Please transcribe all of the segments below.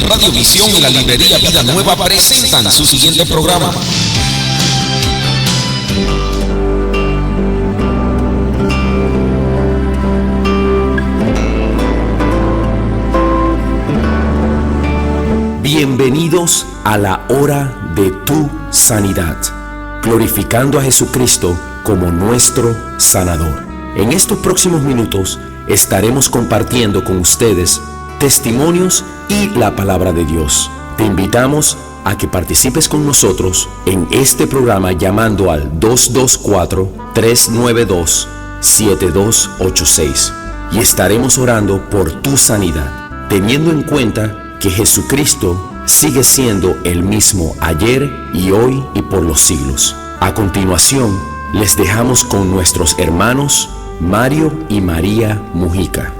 Radiovisión y la librería Vida Nueva presentan su siguiente programa. Bienvenidos a la hora de tu sanidad, glorificando a Jesucristo como nuestro sanador. En estos próximos minutos estaremos compartiendo con ustedes testimonios y la palabra de Dios. Te invitamos a que participes con nosotros en este programa llamando al 224-392-7286 y estaremos orando por tu sanidad, teniendo en cuenta que Jesucristo sigue siendo el mismo ayer y hoy y por los siglos. A continuación, les dejamos con nuestros hermanos Mario y María Mujica.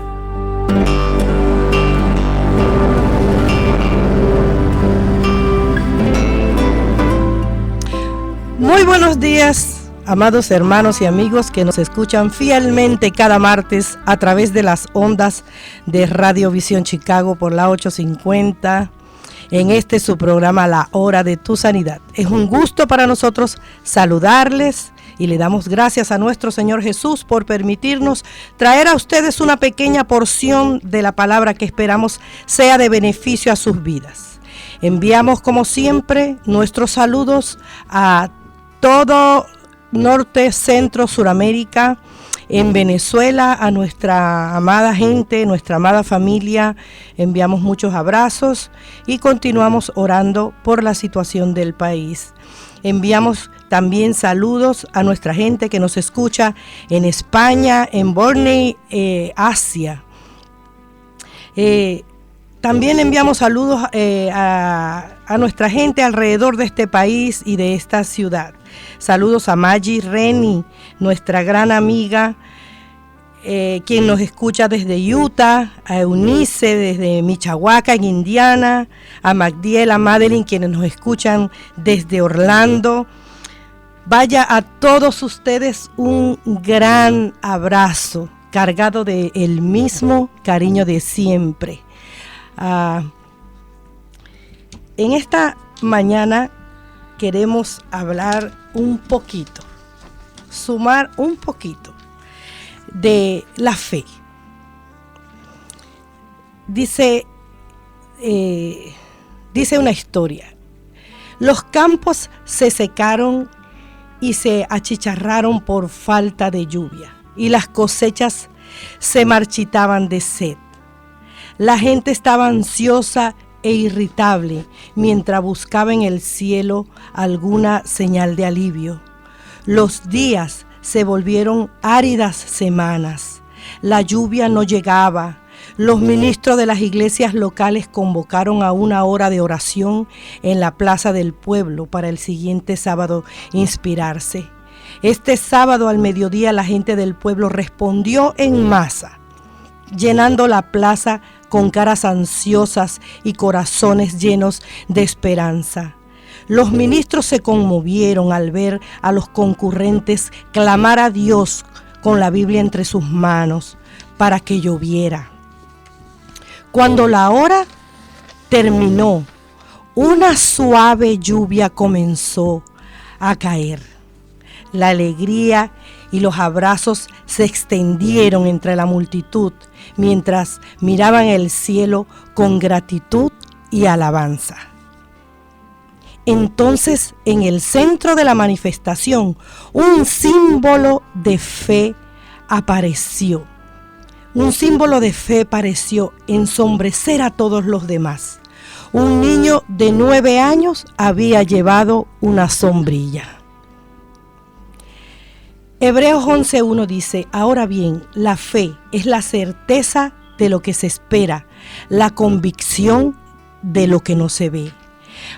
Muy buenos días, amados hermanos y amigos que nos escuchan fielmente cada martes a través de las ondas de Radio Visión Chicago por la 850. En este su programa La Hora de tu Sanidad. Es un gusto para nosotros saludarles y le damos gracias a nuestro Señor Jesús por permitirnos traer a ustedes una pequeña porción de la palabra que esperamos sea de beneficio a sus vidas. Enviamos como siempre nuestros saludos a todo Norte, Centro, Suramérica, en Venezuela, a nuestra amada gente, nuestra amada familia, enviamos muchos abrazos y continuamos orando por la situación del país. Enviamos también saludos a nuestra gente que nos escucha en España, en Borneo, Asia. También enviamos saludos a nuestra gente alrededor de este país y de esta ciudad. Saludos a Maggie Reni, nuestra gran amiga, quien nos escucha desde Utah, a Eunice desde Michoacán, en Indiana, a Magdiel, a Madeline, quienes nos escuchan desde Orlando. Vaya, a todos ustedes un gran abrazo, cargado de el mismo cariño de siempre. En esta mañana queremos hablar un poquito, sumar un poquito de la fe. Dice una historia: los campos se secaron y se achicharraron por falta de lluvia, y las cosechas se marchitaban de sed. La gente estaba ansiosa e irritable mientras buscaba en el cielo alguna señal de alivio. Los días se volvieron áridas semanas. La lluvia no llegaba. Los ministros de las iglesias locales convocaron a una hora de oración en la plaza del pueblo para el siguiente sábado inspirarse. Este sábado al mediodía la gente del pueblo respondió en masa, llenando la plaza con caras ansiosas y corazones llenos de esperanza. Los ministros se conmovieron al ver a los concurrentes clamar a Dios con la Biblia entre sus manos para que lloviera. Cuando la hora terminó, una suave lluvia comenzó a caer. La alegría y los abrazos se extendieron entre la multitud mientras miraban el cielo con gratitud y alabanza. Entonces, en el centro de la manifestación, un símbolo de fe apareció. Un símbolo de fe pareció ensombrecer a todos los demás. Un niño de 9 años había llevado una sombrilla. Hebreos 11:1 dice: ahora bien, la fe es la certeza de lo que se espera, la convicción de lo que no se ve.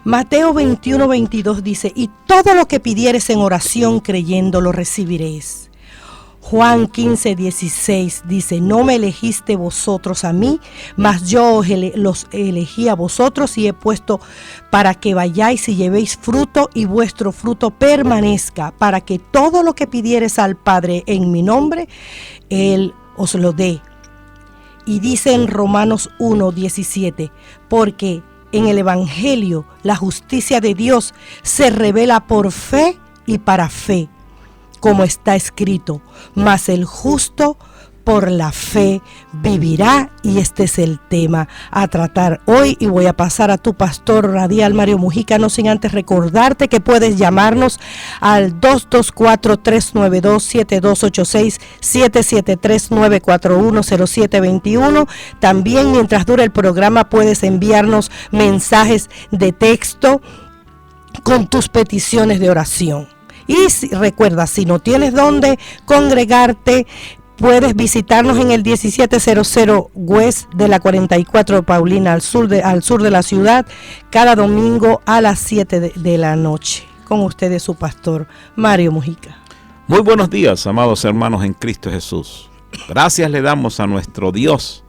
Mateo 21:22 dice: y todo lo que pidieres en oración creyendo lo recibiréis. Juan 15:16 dice: no me elegiste vosotros a mí, mas yo los elegí a vosotros y he puesto para que vayáis y llevéis fruto y vuestro fruto permanezca, para que todo lo que pidieres al Padre en mi nombre, Él os lo dé. Y dice en Romanos 1:17: porque en el Evangelio, la justicia de Dios se revela por fe y para fe, como está escrito, mas el justo por la fe vivirá. Y este es el tema a tratar hoy, y voy a pasar a tu pastor radial Mario Mujica, no sin antes recordarte que puedes llamarnos al 224-392-7286, 773-941-0721. También mientras dura el programa puedes enviarnos mensajes de texto con tus peticiones de oración. Y recuerda, si no tienes dónde congregarte, puedes visitarnos en el 1700 West de la 44 Paulina, al sur de la ciudad, cada domingo a las 7 de la noche. Con ustedes su pastor Mario Mujica. Muy buenos días, amados hermanos en Cristo Jesús. Gracias le damos a nuestro Dios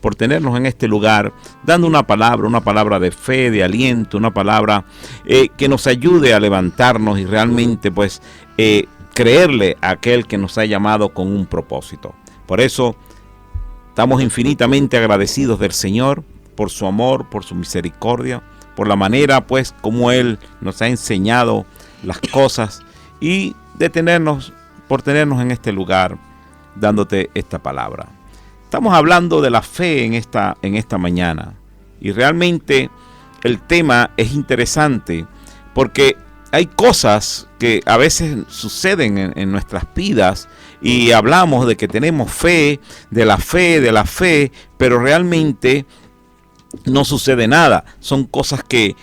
por tenernos en este lugar, dando una palabra de fe, de aliento, una palabra que nos ayude a levantarnos y realmente creerle a aquel que nos ha llamado con un propósito. Por eso estamos infinitamente agradecidos del Señor por su amor, por su misericordia, por la manera como Él nos ha enseñado las cosas y por tenernos en este lugar dándote esta palabra. Estamos hablando de la fe en esta mañana, y realmente el tema es interesante porque hay cosas que a veces suceden en nuestras vidas y hablamos de que tenemos fe, de la fe, pero realmente no sucede nada. Son cosas que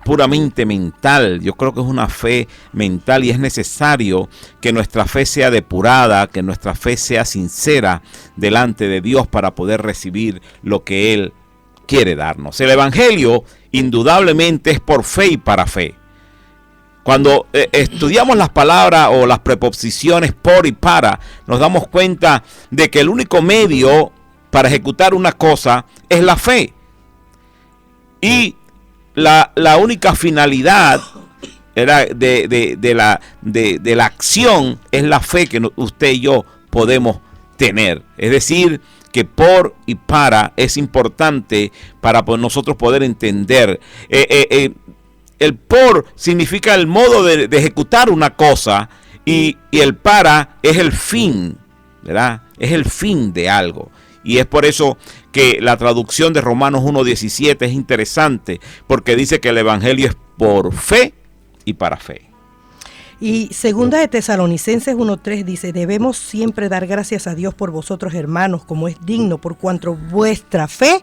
puramente mental. Yo creo que es una fe mental y es necesario que nuestra fe sea depurada, que nuestra fe sea sincera delante de Dios para poder recibir lo que Él quiere darnos. El Evangelio indudablemente es por fe y para fe. Cuando estudiamos las palabras o las preposiciones por y para, nos damos cuenta de que el único medio para ejecutar una cosa es la fe. Y la única finalidad de la acción es la fe que usted y yo podemos tener. Es decir, que por y para es importante para nosotros poder entender. El por significa el modo de ejecutar una cosa y el para es el fin, ¿verdad? Es el fin de algo. Y es por eso que la traducción de Romanos 1:17 es interesante, porque dice que el Evangelio es por fe y para fe. Y segunda de Tesalonicenses 1:3 dice: debemos siempre dar gracias a Dios por vosotros, hermanos, como es digno, por cuanto vuestra fe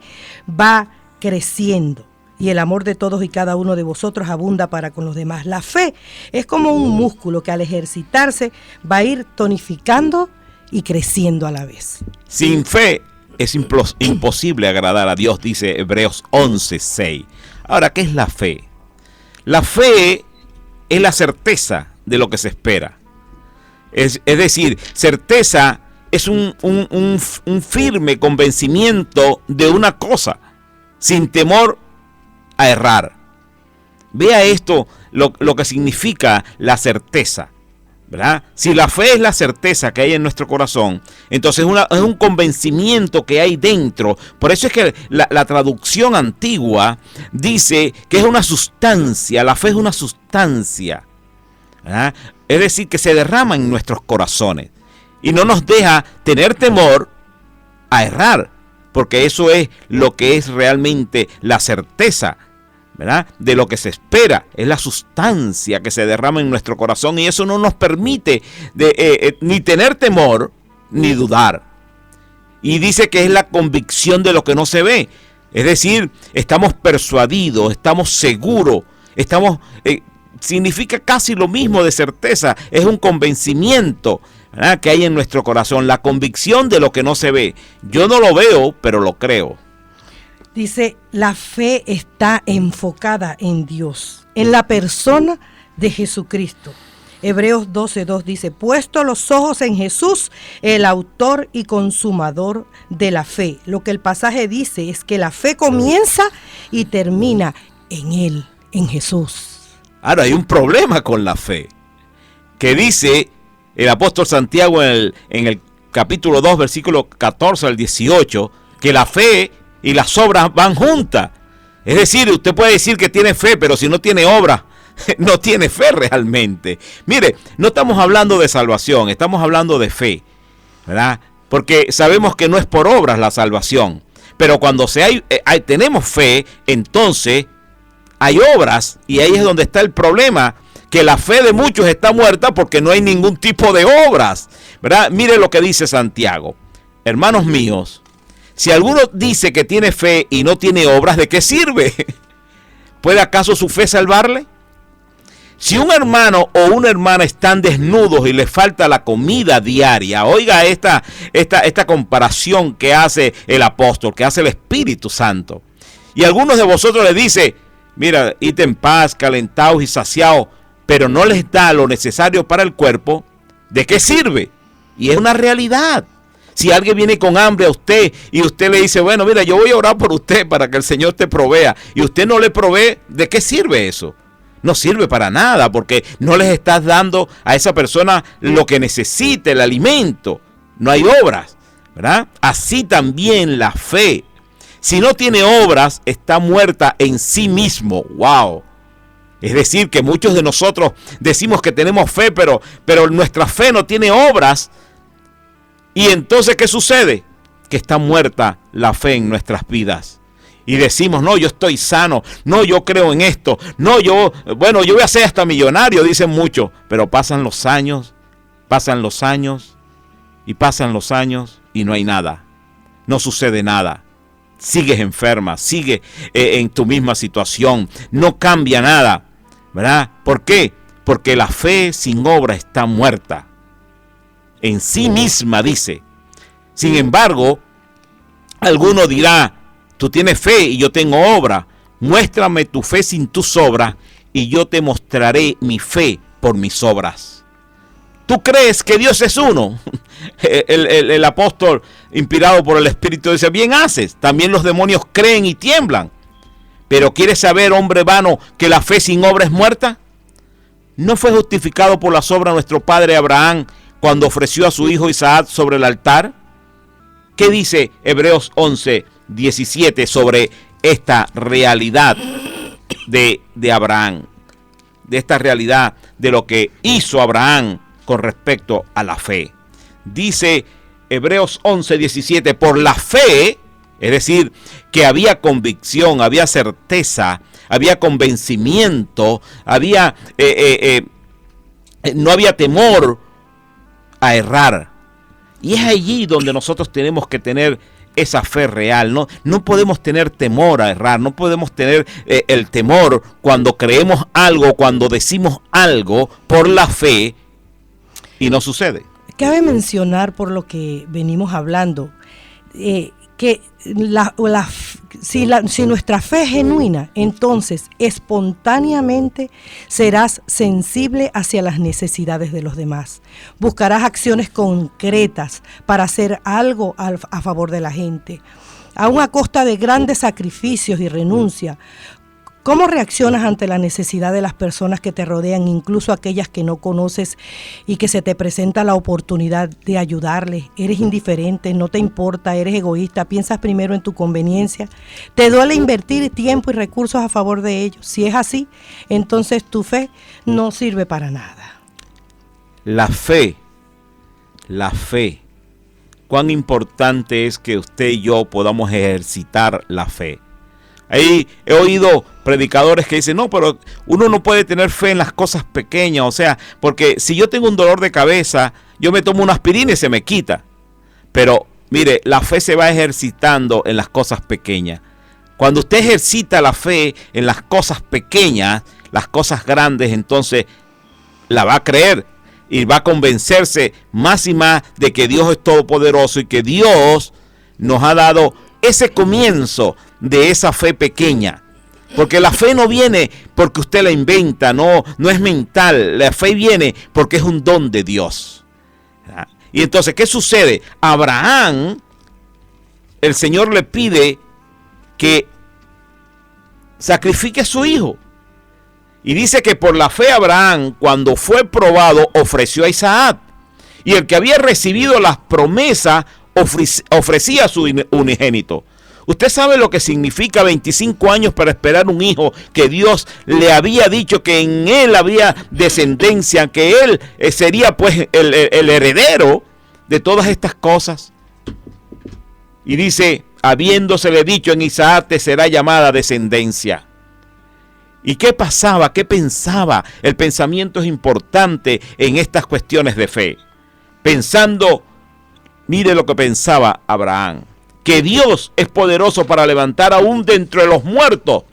va creciendo y el amor de todos y cada uno de vosotros abunda para con los demás. La fe es como un músculo que al ejercitarse va a ir tonificando y creciendo a la vez. Sin fe es imposible agradar a Dios, dice Hebreos 11:6. Ahora, ¿qué es la fe? La fe es la certeza de lo que se espera. Es decir, certeza es un firme convencimiento de una cosa, sin temor a errar. Vea esto, lo que significa la certeza, ¿verdad? Si la fe es la certeza que hay en nuestro corazón, entonces es un convencimiento que hay dentro. Por eso es que la traducción antigua dice que es una sustancia. La fe es una sustancia, ¿verdad? Es decir, que se derrama en nuestros corazones y no nos deja tener temor a errar, porque eso es lo que es realmente la certeza, ¿verdad? De lo que se espera. Es la sustancia que se derrama en nuestro corazón, y eso no nos permite ni tener temor ni dudar. Y dice que es la convicción de lo que no se ve. Es decir, estamos persuadidos, estamos seguros, significa casi lo mismo de certeza. Es un convencimiento, ¿verdad?, que hay en nuestro corazón, la convicción de lo que no se ve. Yo no lo veo, pero lo creo. Dice, la fe está enfocada en Dios, en la persona de Jesucristo. Hebreos 12:2 dice: puesto los ojos en Jesús, el autor y consumador de la fe. Lo que el pasaje dice es que la fe comienza y termina en Él, en Jesús. Ahora hay un problema con la fe, que dice el apóstol Santiago en el capítulo 2, versículo 14 al 18, que la fe y las obras van juntas. Es Es decir, usted puede decir que tiene fe, pero si no tiene obra, no tiene fe realmente. Mire, no estamos hablando de salvación, estamos hablando de fe, ¿verdad? Porque sabemos que no es por obras la salvación. Pero cuando tenemos fe, entonces hay obras, y ahí es donde está el problema, que la fe de muchos está muerta porque no hay ningún tipo de obras, ¿verdad? Mire lo que dice Santiago. Hermanos míos, si alguno dice que tiene fe y no tiene obras, ¿de qué sirve? ¿Puede acaso su fe salvarle? Si un hermano o una hermana están desnudos y les falta la comida diaria, oiga esta comparación que hace el apóstol, que hace el Espíritu Santo. Y algunos de vosotros les dice, mira, id en paz, calentados y saciados, pero no les da lo necesario para el cuerpo, ¿de qué sirve? Y es una realidad. Si alguien viene con hambre a usted y usted le dice, bueno, mira, yo voy a orar por usted para que el Señor te provea, y usted no le provee, ¿de qué sirve eso? No sirve para nada, porque no les estás dando a esa persona lo que necesita, el alimento. No hay obras, ¿verdad? Así también la fe. Si no tiene obras, está muerta en sí mismo. ¡Wow! Es decir, que muchos de nosotros decimos que tenemos fe, pero nuestra fe no tiene obras. Y entonces, ¿qué sucede? Que está muerta la fe en nuestras vidas. Y decimos, no, yo estoy sano, no, yo creo en esto, no, yo voy a ser hasta millonario, dicen muchos. Pero pasan los años y no hay nada. No sucede nada. Sigues enferma, sigues en tu misma situación, no cambia nada, ¿verdad? ¿Por qué? Porque la fe sin obra está muerta. En sí misma, dice. Sin embargo, alguno dirá, tú tienes fe y yo tengo obra. Muéstrame tu fe sin tus obras y yo te mostraré mi fe por mis obras. ¿Tú crees que Dios es uno? El apóstol, inspirado por el Espíritu, dice, bien haces. También los demonios creen y tiemblan. Pero ¿quieres saber, hombre vano, que la fe sin obra es muerta? ¿No fue justificado por las obras nuestro padre Abraham cuando ofreció a su hijo Isaac sobre el altar? ¿Qué dice Hebreos 11:17 sobre esta realidad de Abraham? De esta realidad de lo que hizo Abraham con respecto a la fe. Dice Hebreos 11:17, por la fe, es decir, que había convicción, había certeza, había convencimiento, no había temor a errar. Y es allí donde nosotros tenemos que tener esa fe real. No podemos tener temor a errar, no podemos tener el temor cuando creemos algo, cuando decimos algo por la fe y no sucede. Cabe mencionar, por lo que venimos hablando, que si nuestra fe es genuina, entonces espontáneamente serás sensible hacia las necesidades de los demás. Buscarás acciones concretas para hacer algo a favor de la gente, aun a costa de grandes sacrificios y renuncia. ¿Cómo reaccionas ante la necesidad de las personas que te rodean, incluso aquellas que no conoces y que se te presenta la oportunidad de ayudarles? ¿Eres indiferente? ¿No te importa? ¿Eres egoísta? ¿Piensas primero en tu conveniencia? ¿Te duele invertir tiempo y recursos a favor de ellos? Si es así, entonces tu fe no sirve para nada. La fe. Cuán importante es que usted y yo podamos ejercitar la fe. Ahí he oído predicadores que dicen, no, pero uno no puede tener fe en las cosas pequeñas, o sea, porque si yo tengo un dolor de cabeza, yo me tomo una aspirina y se me quita. Pero mire, la fe se va ejercitando en las cosas pequeñas. Cuando usted ejercita la fe en las cosas pequeñas, las cosas grandes, entonces la va a creer y va a convencerse más y más de que Dios es todopoderoso y que Dios nos ha dado ese comienzo de esa fe pequeña. Porque la fe no viene porque usted la inventa, no es mental. La fe viene porque es un don de Dios. Y entonces, ¿qué sucede? Abraham, el Señor le pide que sacrifique a su hijo. Y dice que por la fe Abraham, cuando fue probado, ofreció a Isaac. Y el que había recibido las promesas ofrecía a su unigénito. ¿Usted sabe lo que significa 25 años para esperar un hijo que Dios le había dicho que en él había descendencia, que él sería pues el heredero de todas estas cosas? Y dice, habiéndosele dicho, en Isaac te será llamada descendencia. ¿Y qué pasaba? ¿Qué pensaba? El pensamiento es importante en estas cuestiones de fe. Pensando, mire lo que pensaba Abraham, que Dios es poderoso para levantar aún de entre los muertos,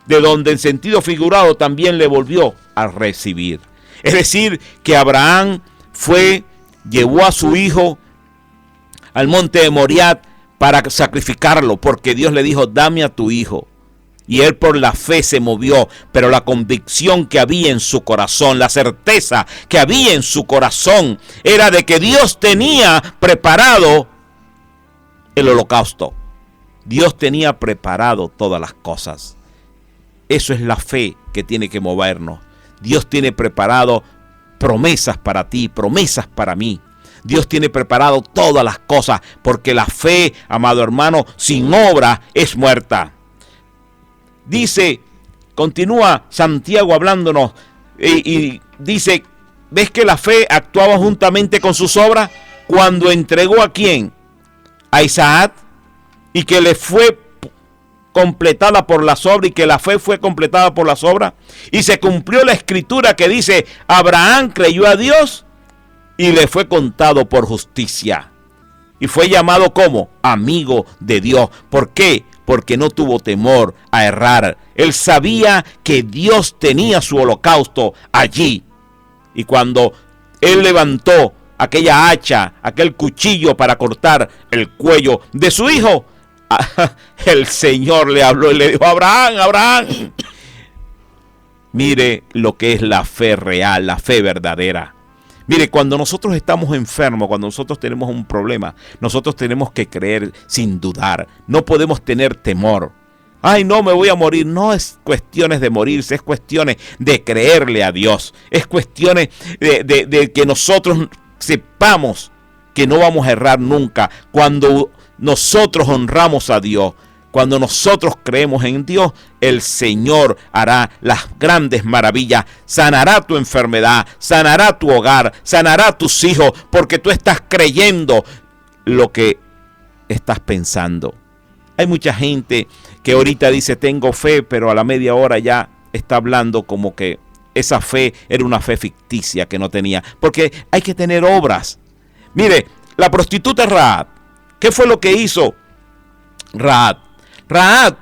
de donde en sentido figurado también le volvió a recibir. Es decir, que Abraham llevó a su hijo al monte de Moriah para sacrificarlo, porque Dios le dijo, dame a tu hijo. Y él por la fe se movió, pero la convicción que había en su corazón, la certeza que había en su corazón, era de que Dios tenía preparado el holocausto. Dios tenía preparado todas las cosas. Eso es la fe que tiene que movernos. Dios tiene preparado promesas para ti, promesas para mí. Dios tiene preparado todas las cosas, porque la fe, amado hermano, sin obra es muerta. Dice, continúa Santiago hablándonos y dice, ¿ves que la fe actuaba juntamente con sus obras? Cuando entregó ¿a quién? A Isaac, y que le fue completada por las obras, y que la fe fue completada por las obras, y se cumplió la escritura que dice, Abraham creyó a Dios y le fue contado por justicia, y fue llamado como amigo de Dios. ¿Por qué? Porque no tuvo temor a errar. Él sabía que Dios tenía su holocausto allí, y cuando él levantó aquella hacha, aquel cuchillo para cortar el cuello de su hijo, el Señor le habló y le dijo, Abraham, Abraham. Mire lo que es la fe real, la fe verdadera. Mire, cuando nosotros estamos enfermos, cuando nosotros tenemos un problema, nosotros tenemos que creer sin dudar. No podemos tener temor. Ay, no, me voy a morir. No es cuestiones de morirse, es cuestiones de creerle a Dios. Es cuestiones de que nosotros sepamos que no vamos a errar nunca. Cuando nosotros honramos a Dios, cuando nosotros creemos en Dios, el Señor hará las grandes maravillas. Sanará tu enfermedad, sanará tu hogar, sanará tus hijos, porque tú estás creyendo lo que estás pensando. Hay mucha gente que ahorita dice tengo fe, pero a la media hora ya está hablando como que esa fe era una fe ficticia que no tenía, porque hay que tener obras. Mire, la prostituta Rahab, ¿qué fue lo que hizo Rahab? Rahab,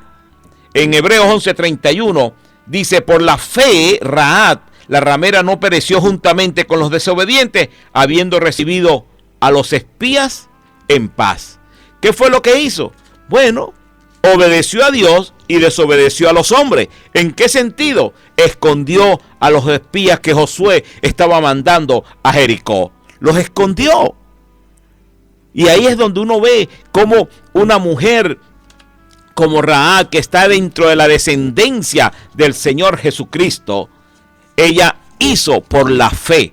en Hebreos 11:31, dice, por la fe Rahab, la ramera, no pereció juntamente con los desobedientes, habiendo recibido a los espías en paz. ¿Qué fue lo que hizo? Bueno, obedeció a Dios y desobedeció a los hombres. ¿En qué sentido? Escondió a los espías que Josué estaba mandando a Jericó. Los escondió. Y ahí es donde uno ve cómo una mujer como Rahab, que está dentro de la descendencia del Señor Jesucristo, ella hizo por la fe.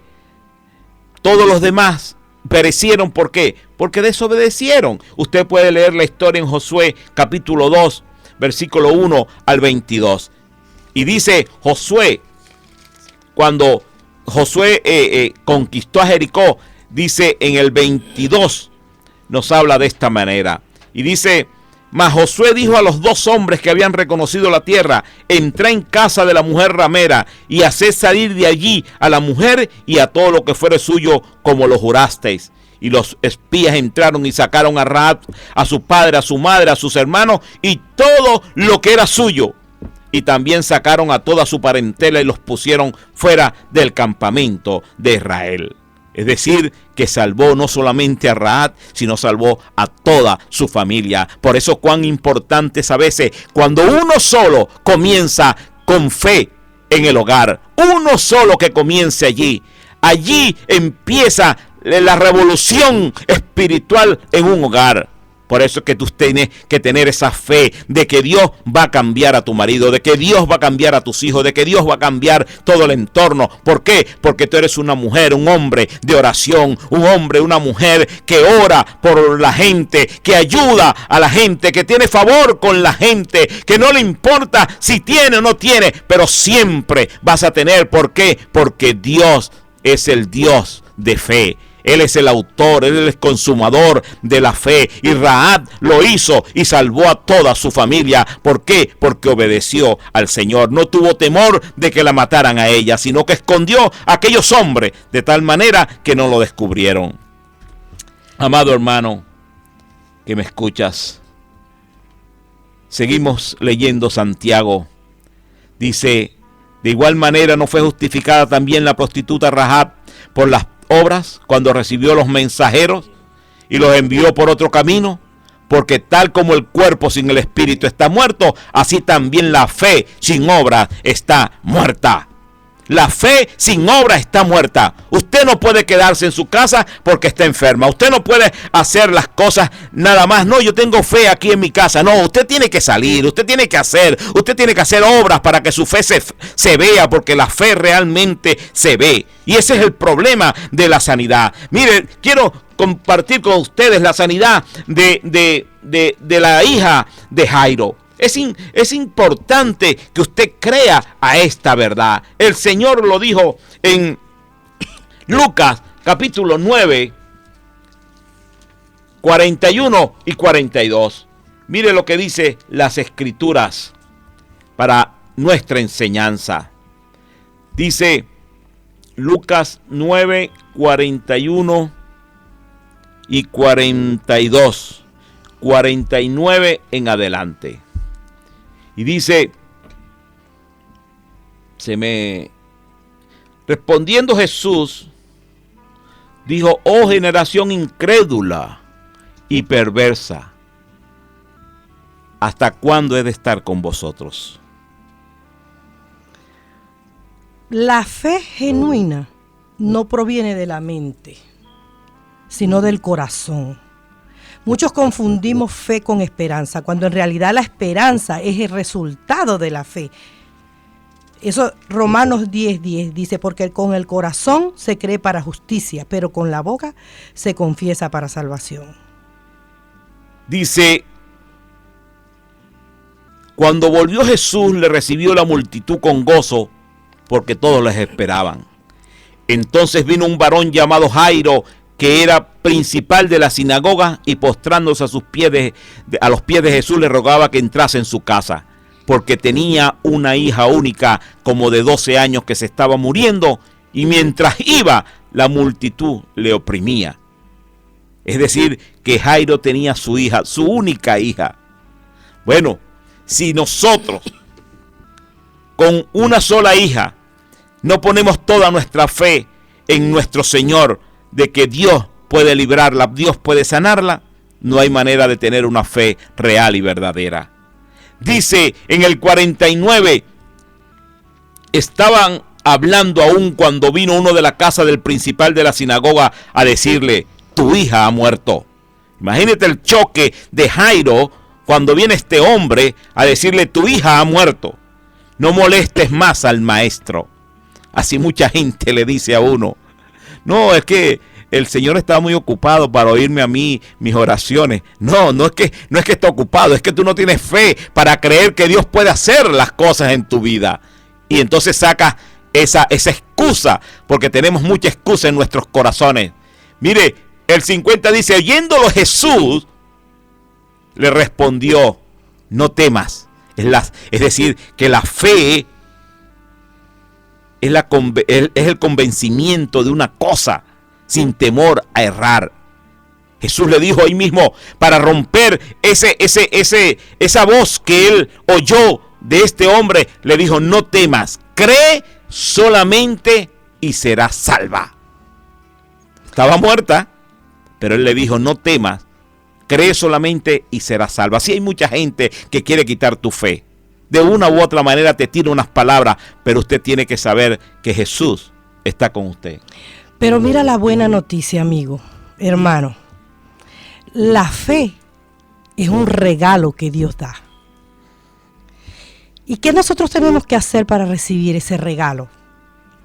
Todos los demás perecieron. ¿Por qué? Porque desobedecieron. Usted puede leer la historia en Josué capítulo 2, versículo 1 al 22. Y dice Josué, cuando Josué conquistó a Jericó, dice en el 22, nos habla de esta manera. Y dice, mas Josué dijo a los dos hombres que habían reconocido la tierra, entrad en casa de la mujer ramera y haced salir de allí a la mujer y a todo lo que fuere suyo, como lo jurasteis. Y los espías entraron y sacaron a Rahab, a su padre, a su madre, a sus hermanos y todo lo que era suyo. Y también sacaron a toda su parentela y los pusieron fuera del campamento de Israel. Es decir, que salvó no solamente a Rahab, sino salvó a toda su familia. Por eso cuán importante es a veces cuando uno solo comienza con fe en el hogar. Uno solo que comience allí. Allí empieza la revolución espiritual en un hogar. Por eso es que tú tienes que tener esa fe de que Dios va a cambiar a tu marido, de que Dios va a cambiar a tus hijos, de que Dios va a cambiar todo el entorno. ¿Por qué? Porque tú eres una mujer, un hombre de oración, un hombre, una mujer que ora por la gente, que ayuda a la gente, que tiene favor con la gente, que no le importa si tiene o no tiene, pero siempre vas a tener. ¿Por qué? Porque Dios es el Dios de fe. Él es el autor, Él es el consumador de la fe. Y Rahab lo hizo y salvó a toda su familia. ¿Por qué? Porque obedeció al Señor. No tuvo temor de que la mataran a ella, sino que escondió a aquellos hombres de tal manera que no lo descubrieron. Amado hermano, que me escuchas, seguimos leyendo Santiago. Dice, de igual manera no fue justificada también la prostituta Rahab por las obras cuando recibió los mensajeros y los envió por otro camino, porque tal como el cuerpo sin el espíritu está muerto, así también la fe sin obra está muerta. La fe sin obra está muerta. Usted no puede quedarse en su casa porque está enferma. Usted no puede hacer las cosas nada más. No, yo tengo fe aquí en mi casa. No, usted tiene que salir, usted tiene que hacer obras para que su fe se vea, porque la fe realmente se ve. Y ese es el problema de la sanidad. Miren, quiero compartir con ustedes la sanidad de la hija de Jairo. Es importante que usted crea a esta verdad. El Señor lo dijo en Lucas capítulo 9, 41 y 42. Mire lo que dice las Escrituras para nuestra enseñanza. Dice Lucas 9, 41 y 42. 49 en adelante. Y dice, respondiendo Jesús, dijo, oh generación incrédula y perversa, ¿hasta cuándo he de estar con vosotros? La fe genuina no proviene de la mente, sino del corazón. Muchos confundimos fe con esperanza, cuando en realidad la esperanza es el resultado de la fe. Eso, Romanos 10:10 dice, porque con el corazón se cree para justicia, pero con la boca se confiesa para salvación. Dice, cuando volvió Jesús, le recibió la multitud con gozo, porque todos les esperaban. Entonces vino un varón llamado Jairo, que era principal de la sinagoga, y postrándose a los pies de Jesús, le rogaba que entrase en su casa, porque tenía una hija única como de 12 años que se estaba muriendo, y mientras iba, la multitud le oprimía. Es decir, que Jairo tenía su hija, su única hija. Bueno, si nosotros con una sola hija no ponemos toda nuestra fe en nuestro Señor, de que Dios puede librarla, Dios puede sanarla, no hay manera de tener una fe real y verdadera. Dice en el 49, estaban hablando aún cuando vino uno de la casa del principal de la sinagoga a decirle, tu hija ha muerto. Imagínate el choque de Jairo cuando viene este hombre a decirle, tu hija ha muerto. No molestes más al maestro. Así mucha gente le dice a uno. No, es que el Señor está muy ocupado para oírme a mí mis oraciones. No es que está ocupado, es que tú no tienes fe para creer que Dios puede hacer las cosas en tu vida. Y entonces sacas esa excusa, porque tenemos mucha excusa en nuestros corazones. Mire, el 50 dice, oyéndolo Jesús, le respondió, no temas. Es decir, que la fe es el convencimiento de una cosa sin temor a errar. Jesús le dijo ahí mismo, para romper esa voz que él oyó de este hombre, le dijo, no temas, cree solamente y serás salva. Estaba muerta, pero él le dijo, no temas, cree solamente y serás salva. Así hay mucha gente que quiere quitar tu fe. De una u otra manera te tira unas palabras, pero usted tiene que saber que Jesús está con usted. Pero mira la buena noticia, amigo, hermano. La fe es un regalo que Dios da. ¿Y qué nosotros tenemos que hacer para recibir ese regalo?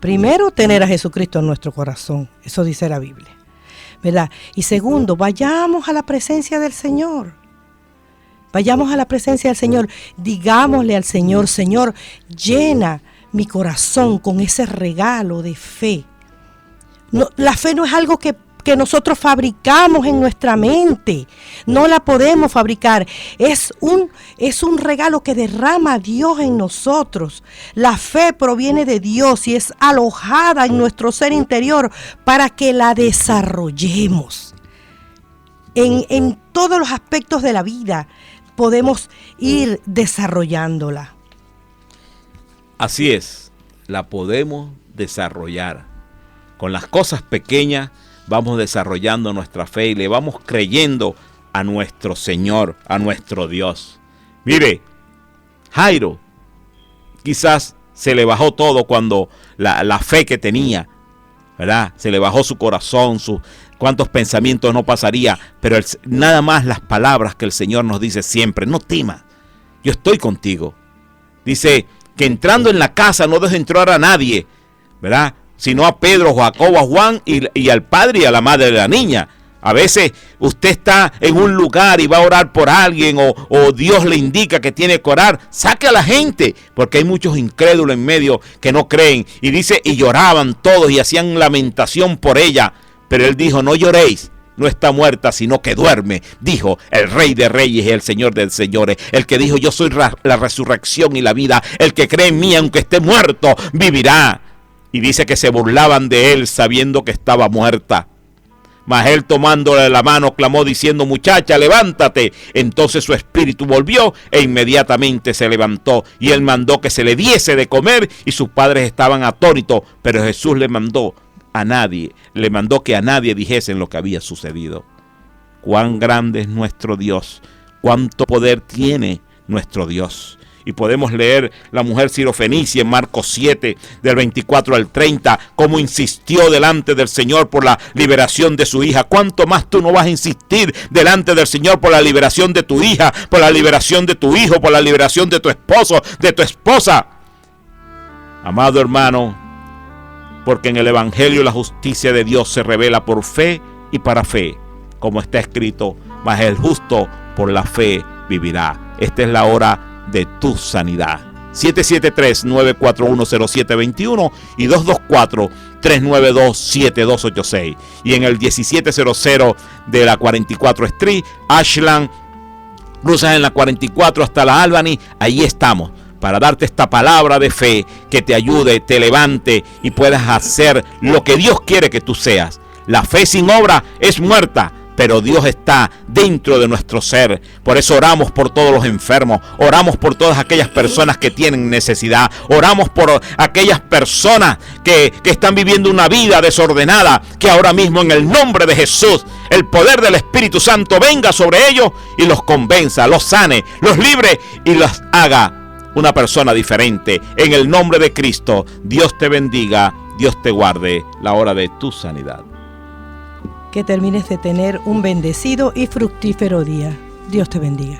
Primero, tener a Jesucristo en nuestro corazón. Eso dice la Biblia, ¿verdad? Y segundo, vayamos a la presencia del Señor. Vayamos a la presencia del Señor. Digámosle al Señor, Señor, llena mi corazón con ese regalo de fe. No, la fe no es algo que nosotros fabricamos en nuestra mente. No la podemos fabricar. Es un regalo que derrama Dios en nosotros. La fe proviene de Dios y es alojada en nuestro ser interior para que la desarrollemos. En todos los aspectos de la vida podemos ir desarrollándola. Así es, la podemos desarrollar. Con las cosas pequeñas vamos desarrollando nuestra fe y le vamos creyendo a nuestro Señor, a nuestro Dios. Mire, Jairo quizás se le bajó todo cuando la fe que tenía, ¿verdad? Se le bajó su corazón, cuántos pensamientos no pasaría, pero nada más las palabras que el Señor nos dice siempre: no temas, yo estoy contigo. Dice que entrando en la casa no dejes entrar a nadie, ¿verdad? Sino a Pedro, Jacobo, a Juan y al padre y a la madre de la niña. A veces usted está en un lugar y va a orar por alguien o Dios le indica que tiene que orar. Saque a la gente, porque hay muchos incrédulos en medio que no creen. Y dice, y lloraban todos y hacían lamentación por ella. Pero él dijo, no lloréis, no está muerta, sino que duerme, dijo el Rey de Reyes y el Señor de Señores. El que dijo, yo soy la resurrección y la vida. El que cree en mí, aunque esté muerto, vivirá. Y dice que se burlaban de él sabiendo que estaba muerta. Mas él tomándole la mano clamó diciendo, muchacha, levántate. Entonces su espíritu volvió e inmediatamente se levantó. Y él mandó que se le diese de comer y sus padres estaban atónitos. Pero Jesús le mandó que a nadie dijesen lo que había sucedido. Cuán grande es nuestro Dios, cuánto poder tiene nuestro Dios. Y podemos leer la mujer sirofenicia en Marcos 7, del 24 al 30, cómo insistió delante del Señor por la liberación de su hija. ¿Cuánto más tú no vas a insistir delante del Señor por la liberación de tu hija, por la liberación de tu hijo, por la liberación de tu esposo, de tu esposa? Amado hermano, porque en el Evangelio la justicia de Dios se revela por fe y para fe, como está escrito, mas el justo por la fe vivirá. Esta es la hora de tu sanidad. 773-941-0721 y 224-392-7286. Y en el 1700 de la 44 Street, Ashland, cruzas en la 44 hasta la Albany. Ahí estamos para darte esta palabra de fe que te ayude, te levante y puedas hacer lo que Dios quiere que tú seas. La fe sin obra es muerta, pero Dios está dentro de nuestro ser. Por eso oramos por todos los enfermos, oramos por todas aquellas personas que tienen necesidad, oramos por aquellas personas que están viviendo una vida desordenada, que ahora mismo en el nombre de Jesús, el poder del Espíritu Santo venga sobre ellos y los convenza, los sane, los libre y los haga una persona diferente. En el nombre de Cristo, Dios te bendiga, Dios te guarde. La hora de tu sanidad. Que termines de tener un bendecido y fructífero día. Dios te bendiga.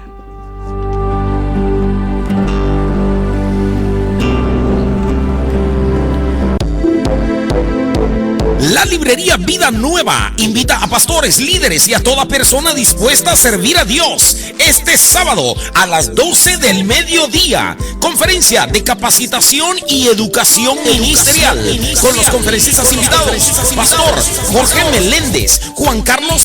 La librería Vida Nueva invita a pastores, líderes y a toda persona dispuesta a servir a Dios este sábado a las 12 del mediodía. Conferencia de capacitación y educación ministerial con los conferencistas invitados: Pastor Jorge Meléndez, Juan Carlos